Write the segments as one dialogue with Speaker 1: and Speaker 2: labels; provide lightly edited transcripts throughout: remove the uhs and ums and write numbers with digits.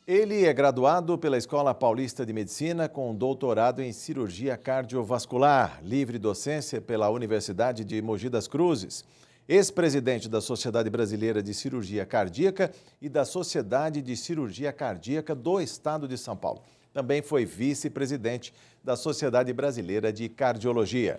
Speaker 1: Ele é graduado pela Escola Paulista de Medicina com doutorado em cirurgia cardiovascular, livre docência pela Universidade de Mogi das Cruzes. Ex-presidente da Sociedade Brasileira de Cirurgia Cardíaca e da Sociedade de Cirurgia Cardíaca do Estado de São Paulo. Também foi vice-presidente da Sociedade Brasileira de Cardiologia.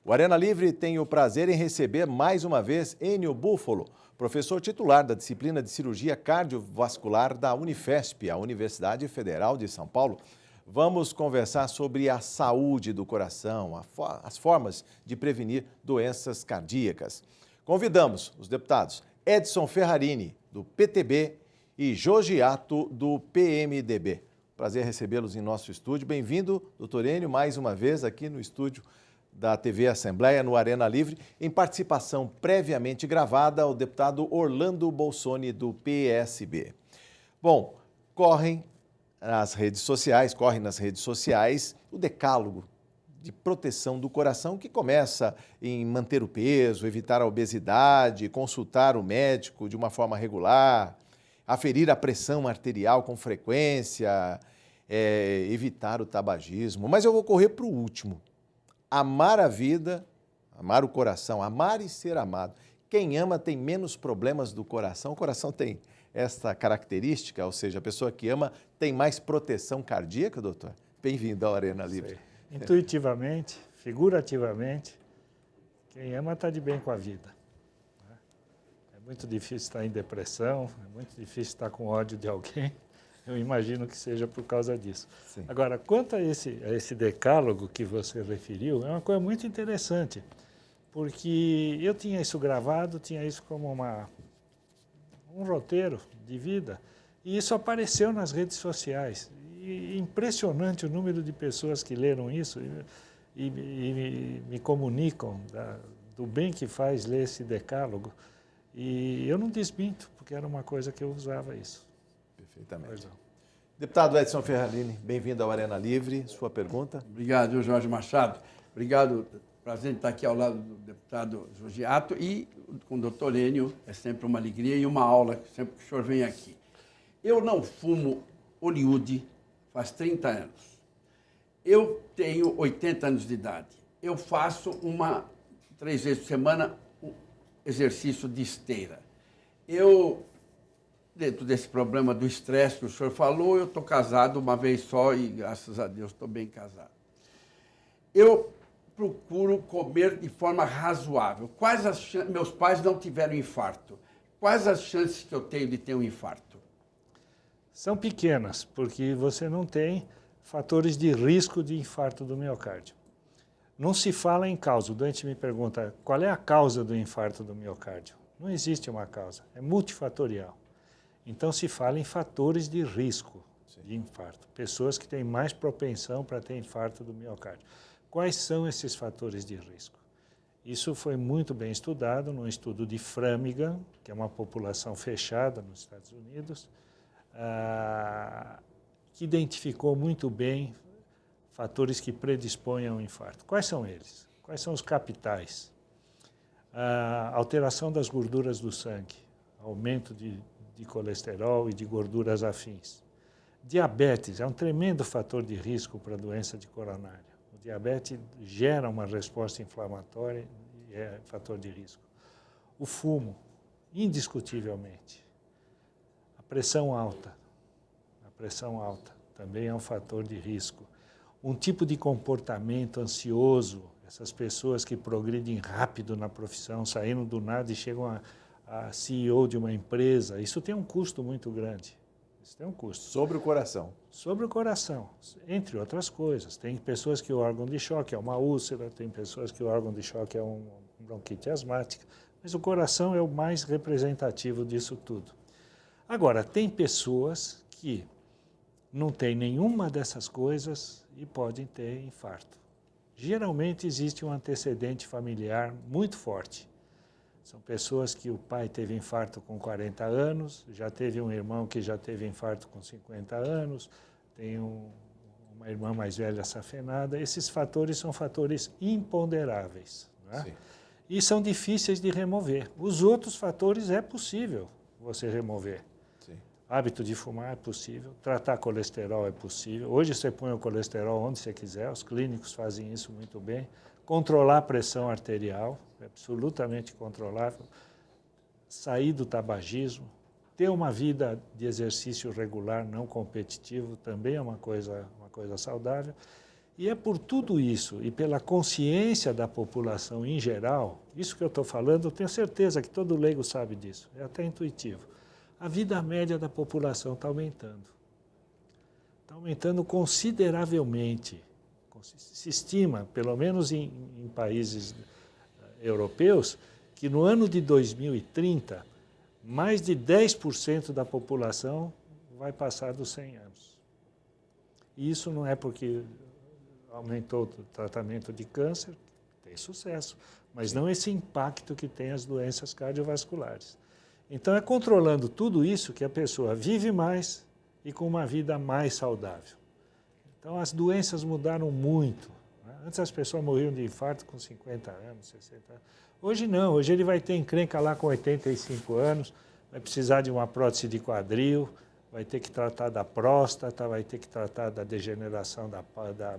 Speaker 1: O Arena Livre tem o prazer em receber mais uma vez Enio Búfalo, professor titular da disciplina de cirurgia cardiovascular da Unifesp, a Universidade Federal de São Paulo. Vamos conversar sobre a saúde do coração, as formas de prevenir doenças cardíacas. Convidamos os deputados Edson Ferrarini, do PTB, e Jogiato, do PMDB. Prazer recebê-los em nosso estúdio. Bem-vindo, doutor Enio, mais uma vez aqui no estúdio da TV Assembleia, no Arena Livre, em participação previamente gravada ao deputado Orlando Bolsoni, do PSB. Bom, corre nas redes sociais o decálogo de proteção do coração, que começa em manter o peso, evitar a obesidade, consultar o médico de uma forma regular, aferir a pressão arterial com frequência, evitar o tabagismo. Mas eu vou correr para o último. Amar a vida, amar o coração, amar e ser amado. Quem ama tem menos problemas do coração. O coração tem esta característica, ou seja, a pessoa que ama tem mais proteção cardíaca, doutor? Bem-vindo ao Arena Livre.
Speaker 2: Intuitivamente, figurativamente, quem ama está de bem com a vida. É muito difícil estar em depressão, é muito difícil estar com ódio de alguém. Eu imagino que seja por causa disso. Sim. Agora, quanto a esse decálogo que você referiu, é uma coisa muito interessante, porque eu tinha isso gravado, tinha isso como um roteiro de vida, e isso apareceu nas redes sociais. E impressionante o número de pessoas que leram isso e me comunicam do bem que faz ler esse decálogo. E eu não desminto, porque era uma coisa que eu usava isso.
Speaker 1: Perfeitamente. Deputado Edson Ferrarini, bem-vindo ao Arena Livre. Sua pergunta?
Speaker 3: Obrigado, Jorge Machado. Obrigado. Prazer em estar aqui ao lado do deputado Jogiato e com o doutor Enio. É sempre uma alegria e uma aula sempre que o senhor vem aqui. Eu não fumo Hollywood faz 30 anos. Eu tenho 80 anos de idade. Eu faço 3 vezes por semana um exercício de esteira. Dentro desse problema do estresse que o senhor falou, eu estou casado uma vez só e, graças a Deus, estou bem casado. Eu procuro comer de forma razoável. Meus pais não tiveram infarto. Quais as chances que eu tenho de ter um infarto?
Speaker 2: São pequenas, porque você não tem fatores de risco de infarto do miocárdio. Não se fala em causa. O doente me pergunta, qual é a causa do infarto do miocárdio? Não existe uma causa, é multifatorial. Então, se fala em fatores de risco de infarto. Pessoas que têm mais propensão para ter infarto do miocárdio. Quais são esses fatores de risco? Isso foi muito bem estudado num estudo de Framingham, que é uma população fechada nos Estados Unidos, que identificou muito bem fatores que predispõem ao infarto. Quais são eles? Quais são os capitais? Alteração das gorduras do sangue, aumento de colesterol e de gorduras afins. Diabetes é um tremendo fator de risco para a doença de coronária. O diabetes gera uma resposta inflamatória e é fator de risco. O fumo, indiscutivelmente. A pressão alta também é um fator de risco. Um tipo de comportamento ansioso, essas pessoas que progridem rápido na profissão, saindo do nada e chegam a CEO de uma empresa, isso tem um custo muito grande. Isso tem um custo.
Speaker 1: Sobre o coração.
Speaker 2: Sobre o coração, entre outras coisas. Tem pessoas que o órgão de choque é uma úlcera, tem pessoas que o órgão de choque é uma bronquite asmática, mas o coração é o mais representativo disso tudo. Agora, tem pessoas que não têm nenhuma dessas coisas e podem ter infarto. Geralmente existe um antecedente familiar muito forte. São pessoas que o pai teve infarto com 40 anos, já teve um irmão que já teve infarto com 50 anos, tem uma irmã mais velha safenada. Esses fatores são fatores imponderáveis, né? E são difíceis de remover. Os outros fatores é possível você remover. Sim. Hábito de fumar é possível, tratar colesterol é possível. Hoje você põe o colesterol onde você quiser, os clínicos fazem isso muito bem. Controlar a pressão arterial, é absolutamente controlável. Sair do tabagismo, ter uma vida de exercício regular, não competitivo, também é uma coisa saudável. E é por tudo isso e pela consciência da população em geral, isso que eu estou falando, eu tenho certeza que todo leigo sabe disso, é até intuitivo. A vida média da população está aumentando. Está aumentando consideravelmente. Se estima, pelo menos em países europeus, que no ano de 2030, mais de 10% da população vai passar dos 100 anos. E isso não é porque aumentou o tratamento de câncer, tem sucesso, mas não esse impacto que tem as doenças cardiovasculares. Então, é controlando tudo isso que a pessoa vive mais e com uma vida mais saudável. Então, as doenças mudaram muito. Né? Antes as pessoas morriam de infarto com 50 anos, 60 anos. Hoje não, hoje ele vai ter encrenca lá com 85 anos, vai precisar de uma prótese de quadril, vai ter que tratar da próstata, vai ter que tratar da degeneração da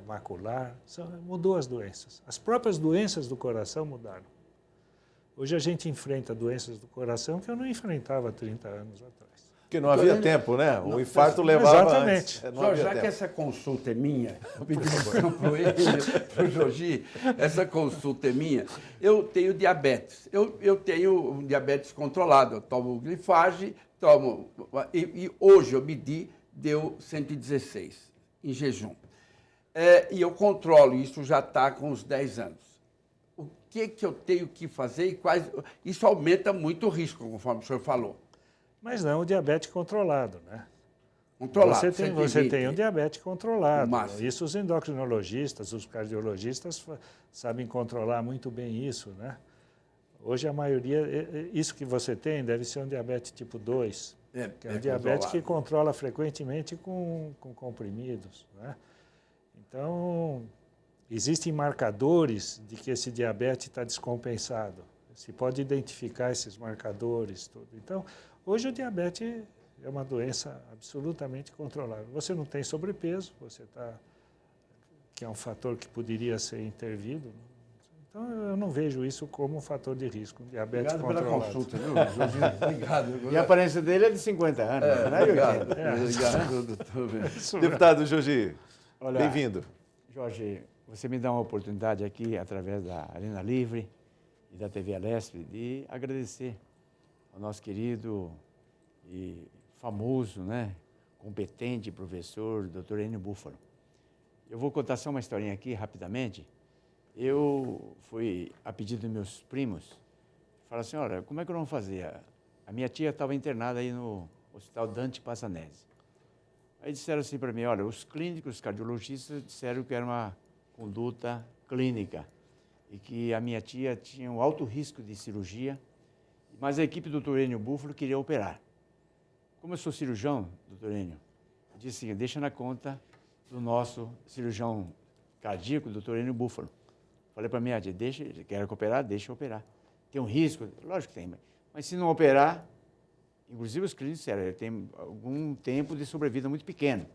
Speaker 2: macular. Mudou as doenças. As próprias doenças do coração mudaram. Hoje a gente enfrenta doenças do coração que eu não enfrentava há 30 anos atrás.
Speaker 1: Porque não havia tempo, né? O infarto levava
Speaker 2: exatamente.
Speaker 1: antes.
Speaker 3: Só, já que essa consulta é minha, eu pedi para o ele, para o Jogi, essa consulta é minha, eu tenho diabetes. Eu tenho um diabetes controlado, eu tomo glifage, e hoje eu medi, deu 116 em jejum. E eu controlo, isso já está com uns 10 anos. O que eu tenho que fazer e quais... Isso aumenta muito o risco, conforme o senhor falou.
Speaker 2: Mas não o diabetes controlado, né?
Speaker 3: Controlado.
Speaker 2: Você tem um diabetes controlado. Isso os endocrinologistas, os cardiologistas sabem controlar muito bem isso, né? Hoje a maioria, isso que você tem deve ser um diabetes tipo 2, que é um diabetes que controla frequentemente com comprimidos, né? Então, existem marcadores de que esse diabetes está descompensado. Se pode identificar esses marcadores, tudo. Então, hoje o diabetes é uma doença absolutamente controlável. Você não tem sobrepeso, que é um fator que poderia ser intervido. Então, eu não vejo isso como um fator de risco, um diabetes controlado.
Speaker 3: Obrigado pela consulta, viu, Jorginho? Obrigado.
Speaker 4: E a aparência dele é de 50 anos, né,
Speaker 3: obrigado. Obrigado, doutor.
Speaker 1: Deputado Jogi,
Speaker 4: Olha,
Speaker 1: bem-vindo.
Speaker 4: Jorge, você me dá uma oportunidade aqui, através da Arena Livre e da TV Alesp, de agradecer ao nosso querido e famoso, né, competente professor, Dr. Enio Búfalo. Eu vou contar só uma historinha aqui, rapidamente. Eu fui, a pedido dos meus primos, falaram assim, olha, como é que nós vamos fazer? A minha tia estava internada aí no Hospital Dante Passanese. Aí disseram assim para mim, olha, os clínicos, os cardiologistas disseram que era uma conduta clínica e que a minha tia tinha um alto risco de cirurgia, mas a equipe do Dr. Enio Búfalo queria operar. Como eu sou cirurgião, doutor Enio, eu disse assim, deixa na conta do nosso cirurgião cardíaco, doutor Enio Búfalo. Falei para minha tia, quero operar, deixa eu operar. Tem um risco? Lógico que tem, mas se não operar, inclusive os clínicos disseram, ele tem algum tempo de sobrevida muito pequeno.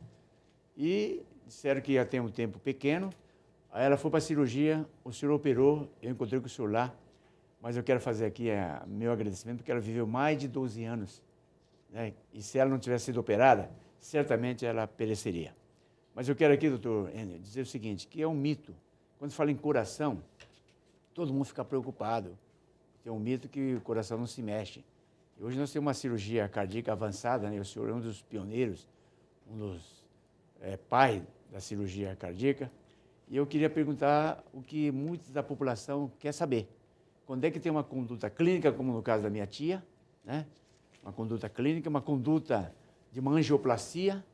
Speaker 4: E disseram que ia ter um tempo pequeno, aí ela foi para a cirurgia, o senhor operou, eu encontrei com o senhor lá, mas eu quero fazer aqui meu agradecimento, porque ela viveu mais de 12 anos, né? E se ela não tivesse sido operada, certamente ela pereceria. Mas eu quero aqui, doutor Enio, dizer o seguinte, que é um mito. Quando fala em coração, todo mundo fica preocupado. Tem um mito que o coração não se mexe. E hoje nós temos uma cirurgia cardíaca avançada, né? O senhor é um dos pioneiros, um dos pais da cirurgia cardíaca. E eu queria perguntar o que muita da população quer saber. Quando é que tem uma conduta clínica, como no caso da minha tia, né? Uma conduta clínica, uma conduta de uma angioplastia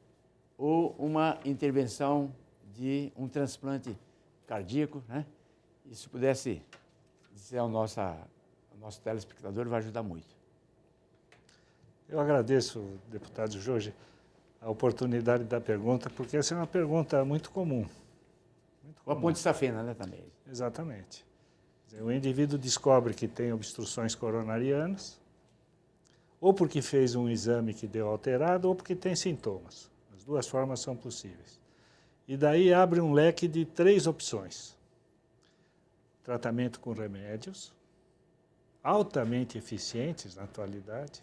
Speaker 4: ou uma intervenção de um transplante cardíaco, né? E se pudesse dizer ao nosso telespectador, vai ajudar muito.
Speaker 2: Eu agradeço, deputado Jorge, a oportunidade da pergunta, porque essa é uma pergunta muito comum.
Speaker 4: O a ponte safena, né, também.
Speaker 2: Exatamente. O indivíduo descobre que tem obstruções coronarianas, ou porque fez um exame que deu alterado, ou porque tem sintomas. As duas formas são possíveis. E daí abre um leque de 3 opções. Tratamento com remédios, altamente eficientes na atualidade.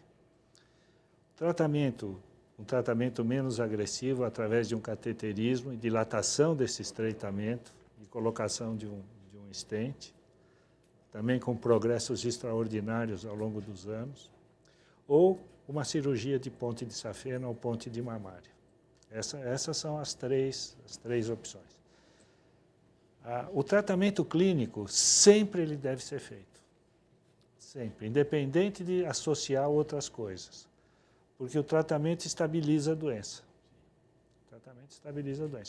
Speaker 2: Um tratamento menos agressivo através de um cateterismo e dilatação desse estreitamento e colocação de um stent, também com progressos extraordinários ao longo dos anos, ou uma cirurgia de ponte de safena ou ponte de mamária. Essas são as três opções. O tratamento clínico sempre ele deve ser feito. Sempre, independente de associar outras coisas. Porque o tratamento estabiliza a doença.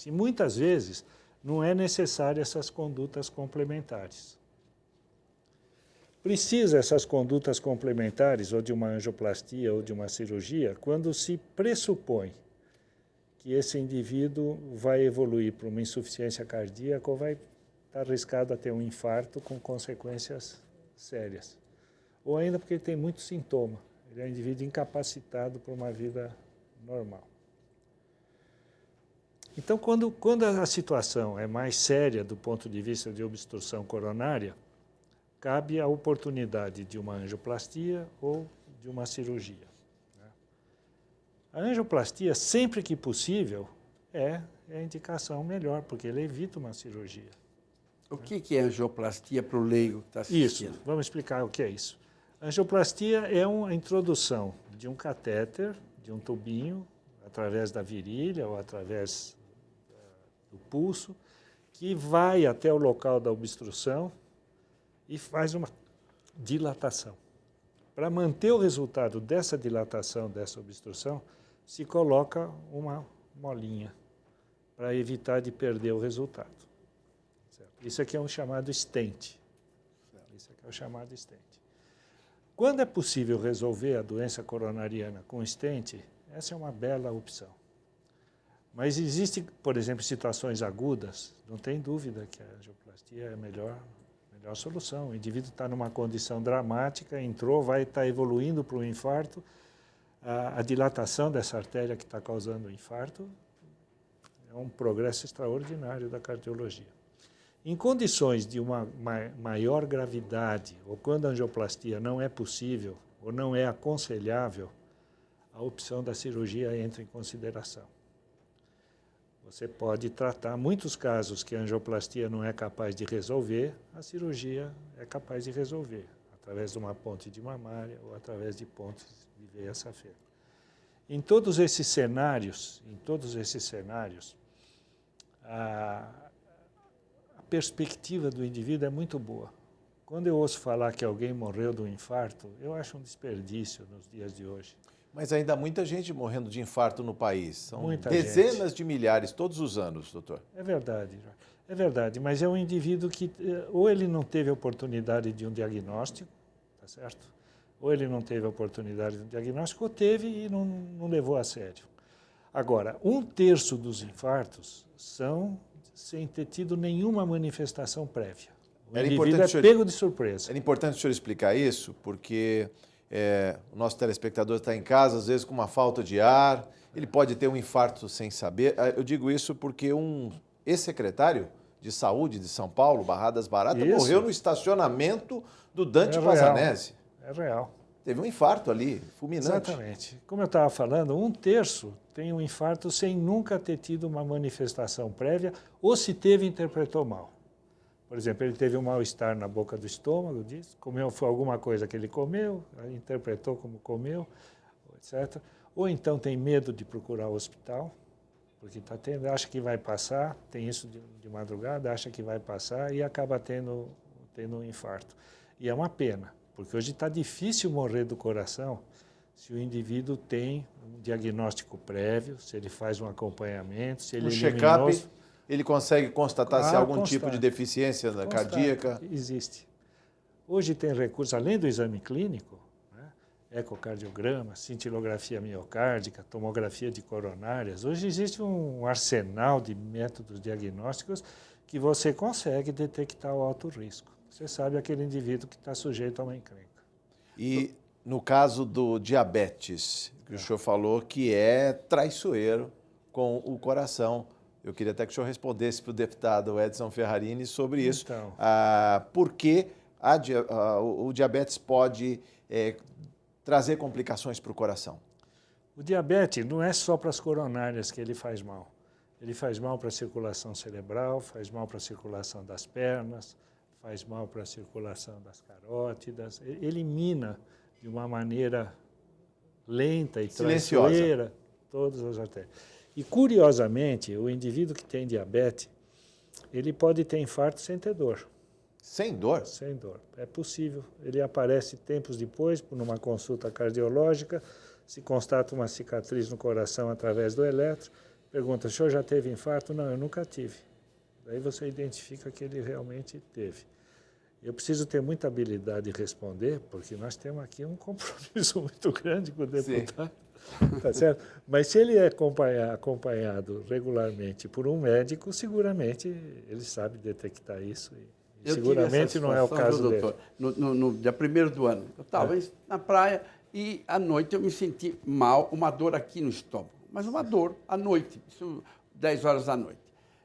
Speaker 2: E muitas vezes não é necessário essas condutas complementares. Precisa essas condutas complementares, ou de uma angioplastia ou de uma cirurgia, quando se pressupõe que esse indivíduo vai evoluir para uma insuficiência cardíaca ou vai estar arriscado a ter um infarto com consequências sérias. Ou ainda porque ele tem muito sintoma. Ele é um indivíduo incapacitado para uma vida normal. Então, quando a situação é mais séria do ponto de vista de obstrução coronária, cabe a oportunidade de uma angioplastia ou de uma cirurgia. A angioplastia, sempre que possível, é a indicação melhor, porque ele evita uma cirurgia.
Speaker 3: O que é angioplastia para o leigo que está assistindo?
Speaker 2: Isso, vamos explicar o que é isso. A angioplastia é a introdução de um catéter, de um tubinho, através da virilha ou através do pulso, que vai até o local da obstrução e faz uma dilatação. Para manter o resultado dessa dilatação, dessa obstrução, se coloca uma molinha para evitar de perder o resultado. Certo? Isso aqui é um chamado stent. Quando é possível resolver a doença coronariana com stent, essa é uma bela opção. Mas existe, por exemplo, situações agudas, não tem dúvida que a angioplastia é a melhor solução. O indivíduo está numa condição dramática, entrou, vai estar evoluindo para um infarto, a dilatação dessa artéria que está causando o infarto é um progresso extraordinário da cardiologia. Em condições de uma maior gravidade, ou quando a angioplastia não é possível ou não é aconselhável, a opção da cirurgia entra em consideração. Você pode tratar muitos casos que a angioplastia não é capaz de resolver, a cirurgia é capaz de resolver, através de uma ponte de mamária ou através de pontes de veia safena. Em todos esses cenários, a perspectiva do indivíduo é muito boa. Quando eu ouço falar que alguém morreu de um infarto, eu acho um desperdício nos dias de hoje.
Speaker 1: Mas ainda há muita gente morrendo de infarto no país. São
Speaker 2: Muita
Speaker 1: dezenas
Speaker 2: gente.
Speaker 1: de milhares todos os anos, doutor.
Speaker 2: É verdade, mas é um indivíduo que ou ele não teve a oportunidade de um diagnóstico, tá certo? Ou ele não teve a oportunidade de um diagnóstico, ou teve e não levou a sério. Agora, 1/3 dos infartos são sem ter tido nenhuma manifestação prévia. O indivíduo é pego de surpresa.
Speaker 1: Era importante o senhor explicar isso, porque o nosso telespectador está em casa, às vezes com uma falta de ar, ele pode ter um infarto sem saber. Eu digo isso porque um ex-secretário de saúde de São Paulo, Barradas Barata, morreu no estacionamento do Dante Vazanese.
Speaker 2: É real.
Speaker 1: Teve um infarto ali, fulminante.
Speaker 2: Exatamente. Como eu estava falando, 1/3 tem um infarto sem nunca ter tido uma manifestação prévia, ou se teve, interpretou mal. Por exemplo, ele teve um mal-estar na boca do estômago, foi alguma coisa que ele comeu, interpretou como comeu, etc. Ou então tem medo de procurar o hospital, porque acha que vai passar, tem isso de madrugada, acha que vai passar e acaba tendo um infarto. E é uma pena, porque hoje está difícil morrer do coração se o indivíduo tem um diagnóstico prévio, se ele faz um acompanhamento, se ele
Speaker 1: check-up, ele consegue constatar se há algum tipo de deficiência cardíaca?
Speaker 2: Existe. Hoje tem recursos, além do exame clínico, ecocardiograma, cintilografia miocárdica, tomografia de coronárias. Hoje existe um arsenal de métodos diagnósticos que você consegue detectar o alto risco. Você sabe aquele indivíduo que está sujeito a uma encrenca.
Speaker 1: E No caso do diabetes, que o senhor falou que é traiçoeiro com o coração. Eu queria até que o senhor respondesse para o deputado Edson Ferrarini sobre isso.
Speaker 2: Então.
Speaker 1: Por que o diabetes pode trazer complicações para o coração?
Speaker 2: O diabetes não é só para as coronárias que ele faz mal. Ele faz mal para a circulação cerebral, faz mal para a circulação das pernas, faz mal para a circulação das carótidas. Ele elimina de uma maneira lenta e traiçoeira todas as artérias. E, curiosamente, o indivíduo que tem diabetes, ele pode ter infarto sem ter dor.
Speaker 1: Sem dor?
Speaker 2: Sem dor. É possível. Ele aparece tempos depois, por uma consulta cardiológica, se constata uma cicatriz no coração através do eletro, pergunta, o senhor já teve infarto? Não, eu nunca tive. Daí você identifica que ele realmente teve. Eu preciso ter muita habilidade de responder, porque nós temos aqui um compromisso muito grande com o deputado. Tá certo? Mas se ele é acompanhado regularmente por um médico, seguramente ele sabe detectar isso. E seguramente não é o caso dele.
Speaker 3: No dia 1º do ano, eu estava na praia e à noite eu me senti mal, uma dor aqui no estômago. Mas uma dor à noite, isso 10 horas da noite.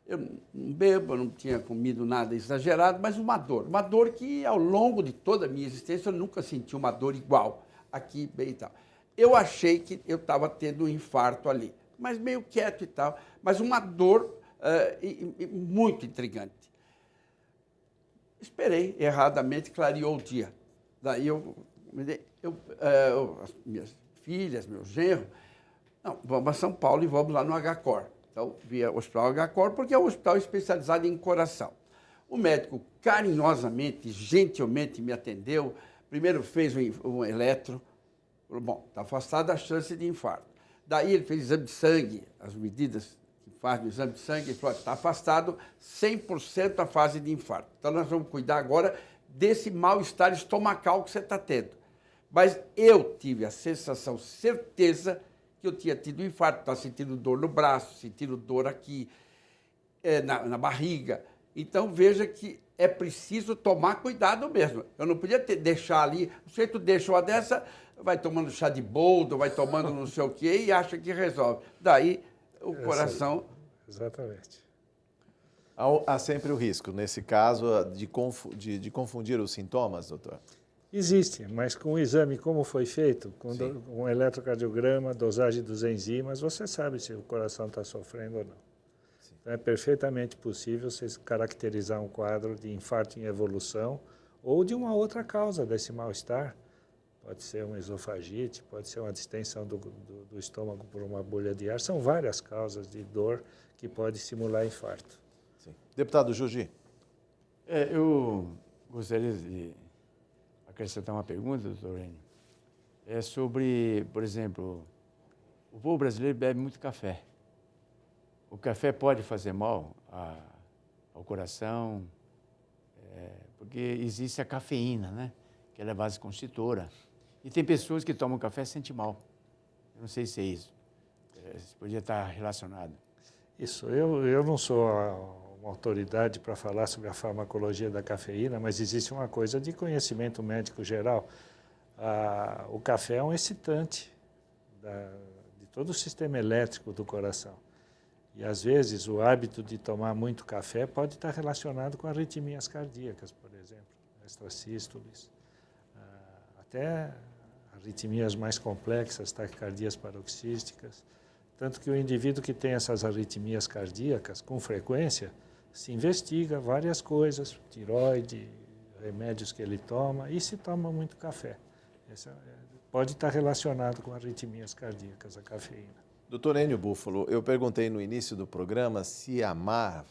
Speaker 3: Eu não bebo, eu não tinha comido nada exagerado, mas uma dor que ao longo de toda a minha existência eu nunca senti uma dor igual, aqui bem e tal. Eu achei que eu estava tendo um infarto ali, mas meio quieto e tal, mas uma dor muito intrigante. Esperei, erradamente, clareou o dia. Daí as minhas filhas, meu genro, não, vamos a São Paulo e vamos lá no HCOR. Então, via o Hospital HCOR, porque é um hospital especializado em coração. O médico carinhosamente, gentilmente me atendeu, primeiro fez um eletro, falou, bom, está afastada a chance de infarto. Daí ele fez exame de sangue, as medidas que faz no exame de sangue, ele falou, está afastado 100% a fase de infarto. Então nós vamos cuidar agora desse mal-estar estomacal que você está tendo. Mas eu tive a sensação, certeza, que eu tinha tido infarto, estava sentindo dor no braço, sentindo dor aqui, na barriga. Então veja que é preciso tomar cuidado mesmo. Eu não podia deixar ali, o sujeito deixa uma dessa, vai tomando chá de boldo, vai tomando não sei o quê e acha que resolve. Daí o coração...
Speaker 2: Exatamente.
Speaker 1: Há sempre o risco, nesse caso, de confundir os sintomas, doutor?
Speaker 2: Existe, mas com o exame como foi feito, com um eletrocardiograma, dosagem dos enzimas, você sabe se o coração está sofrendo ou não. Então é perfeitamente possível você caracterizar um quadro de infarto em evolução ou de uma outra causa desse mal-estar. Pode ser uma esofagite, pode ser uma distensão do estômago por uma bolha de ar. São várias causas de dor que pode simular infarto.
Speaker 1: Sim. Deputado Jugi.
Speaker 4: Eu gostaria de acrescentar uma pergunta, doutor Enio. É sobre, por exemplo, o povo brasileiro bebe muito café. O café pode fazer mal ao coração, porque existe a cafeína, né? Que ela é vasoconstritora. E tem pessoas que tomam café e sentem mal. Eu não sei se é isso. Isso podia estar relacionado.
Speaker 2: Isso, eu não sou uma autoridade para falar sobre a farmacologia da cafeína, mas existe uma coisa de conhecimento médico geral. O café é um excitante de todo o sistema elétrico do coração. E, às vezes, o hábito de tomar muito café pode estar relacionado com arritmias cardíacas, por exemplo, extrasístoles, até arritmias mais complexas, taquicardias paroxísticas. Tanto que o indivíduo que tem essas arritmias cardíacas, com frequência, se investiga várias coisas, tiroide, remédios que ele toma, e se toma muito café. Pode estar relacionado com arritmias cardíacas, a cafeína.
Speaker 1: Doutor Enio Búfalo, eu perguntei no início do programa se amar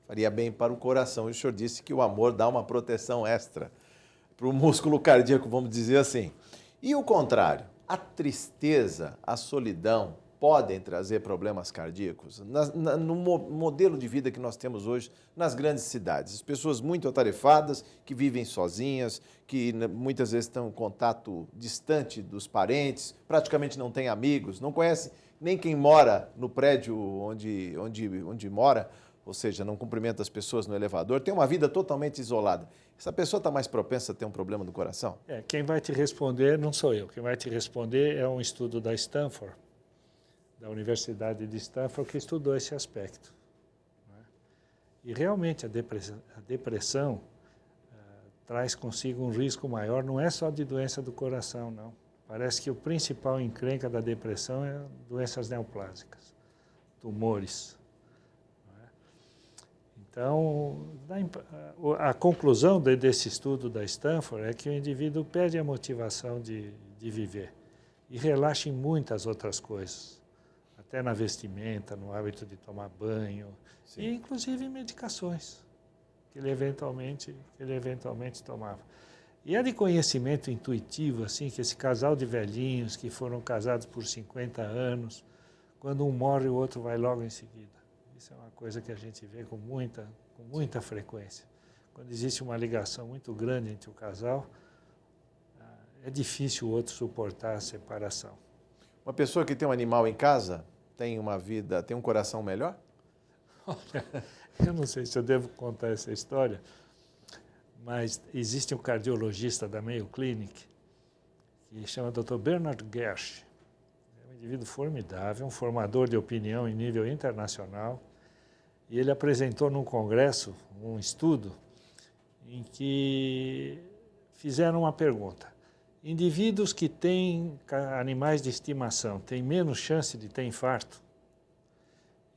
Speaker 1: faria bem para o coração. E o senhor disse que o amor dá uma proteção extra para o músculo cardíaco, vamos dizer assim. E o contrário, a tristeza, a solidão podem trazer problemas cardíacos? No modelo de vida que nós temos hoje nas grandes cidades, as pessoas muito atarefadas, que vivem sozinhas, que muitas vezes estão em contato distante dos parentes, praticamente não têm amigos, não conhecem nem quem mora no prédio onde mora, ou seja, não cumprimenta as pessoas no elevador, tem uma vida totalmente isolada. Essa pessoa está mais propensa a ter um problema do coração?
Speaker 2: Quem vai te responder não sou eu. Quem vai te responder é um estudo da Stanford, da Universidade de Stanford, que estudou esse aspecto. E realmente a depressão traz consigo um risco maior, não é só de doença do coração, não. Parece que o principal encrenca da depressão é doenças neoplásicas, tumores. Então, a conclusão desse estudo da Stanford é que o indivíduo perde a motivação de viver e relaxa em muitas outras coisas, até na vestimenta, no hábito de tomar banho, sim, e inclusive em medicações que ele eventualmente tomava. E é de conhecimento intuitivo, assim, que esse casal de velhinhos que foram casados por 50 anos, quando um morre, o outro vai logo em seguida. Isso é uma coisa que a gente vê com muita frequência. Quando existe uma ligação muito grande entre o casal, é difícil o outro suportar a separação.
Speaker 1: Uma pessoa que tem um animal em casa tem uma vida, tem um coração melhor?
Speaker 2: Olha, eu não sei se eu devo contar essa história, mas existe um cardiologista da Mayo Clinic que chama Dr. Bernard Gersh. É um indivíduo formidável, um formador de opinião em nível internacional. E ele apresentou num congresso um estudo em que fizeram uma pergunta. Indivíduos que têm animais de estimação têm menos chance de ter infarto?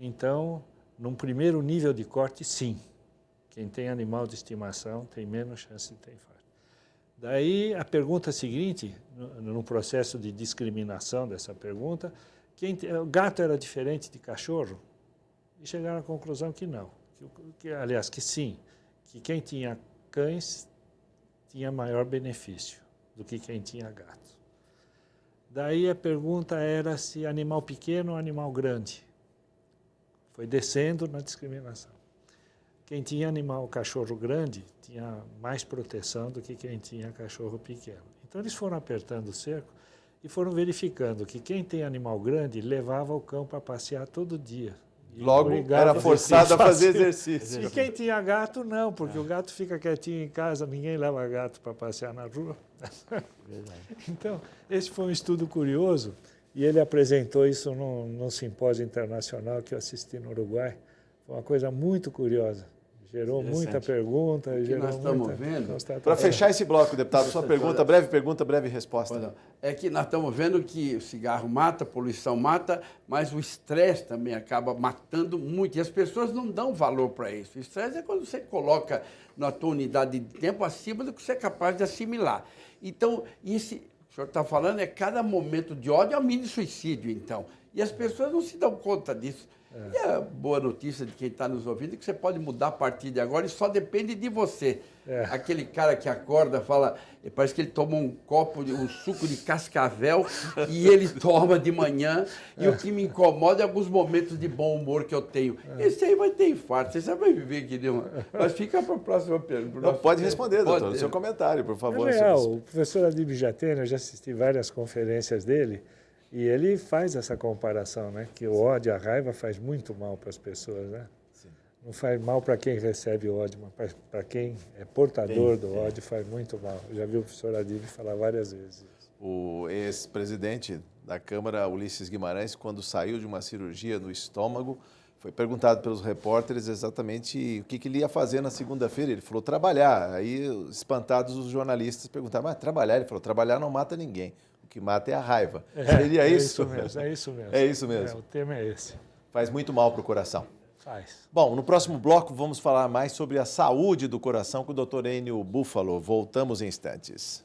Speaker 2: Então, num primeiro nível de corte, sim. Quem tem animal de estimação tem menos chance de ter infarto. Daí, a pergunta seguinte, no processo de discriminação dessa pergunta, o gato era diferente de cachorro? E chegaram à conclusão que não. Aliás, que sim. Que quem tinha cães tinha maior benefício do que quem tinha gato. Daí a pergunta era se animal pequeno ou animal grande. Foi descendo na discriminação. Quem tinha cachorro grande, tinha mais proteção do que quem tinha cachorro pequeno. Então, eles foram apertando o cerco e foram verificando que quem tem animal grande levava o cão para passear todo dia.
Speaker 1: Logo, era forçado a fazer exercício.
Speaker 2: E quem tinha gato, não, porque o gato fica quietinho em casa, ninguém leva gato para passear na rua. Então, esse foi um estudo curioso e ele apresentou isso num simpósio internacional que eu assisti no Uruguai. Foi uma coisa muito curiosa. Gerou muita pergunta.
Speaker 3: O que nós estamos vendo...
Speaker 1: Para fechar esse bloco, deputado, sua pergunta, breve resposta.
Speaker 3: É que nós estamos vendo que o cigarro mata, a poluição mata, mas o estresse também acaba matando muito. E as pessoas não dão valor para isso. O estresse é quando você coloca na tua unidade de tempo acima do que você é capaz de assimilar. Então, o senhor está falando é cada momento de ódio é um mini suicídio, então. E as pessoas não se dão conta disso. E a boa notícia de quem está nos ouvindo é que você pode mudar a partir de agora e só depende de você. Aquele cara que acorda, fala, parece que ele toma um suco de cascavel e ele toma de manhã. E o que me incomoda é alguns momentos de bom humor que eu tenho. Esse aí vai ter infarto, você vai viver que deu uma... Mas fica para a próxima pergunta.
Speaker 1: Não, pode responder, doutor, o seu comentário, por favor.
Speaker 2: O professor Adib Jatene, eu já assisti várias conferências dele, e ele faz essa comparação, né? Que o ódio, a raiva faz muito mal para as pessoas, né? Sim. Não faz mal para quem recebe o ódio, mas para quem é portador do ódio faz muito mal. Eu já vi o professor Adib falar várias vezes.
Speaker 1: O ex-presidente da Câmara, Ulisses Guimarães, quando saiu de uma cirurgia no estômago, foi perguntado pelos repórteres exatamente o que ele ia fazer na segunda-feira. Ele falou trabalhar. Aí, espantados, os jornalistas perguntaram, mas trabalhar? Ele falou, trabalhar não mata ninguém. O que mata é a raiva. Seria isso?
Speaker 2: É isso mesmo.
Speaker 1: É isso mesmo.
Speaker 2: O tema é esse.
Speaker 1: Faz muito mal para o coração.
Speaker 2: Faz.
Speaker 1: Bom, no próximo bloco vamos falar mais sobre a saúde do coração com o Dr. Enio Búfalo. Voltamos em instantes.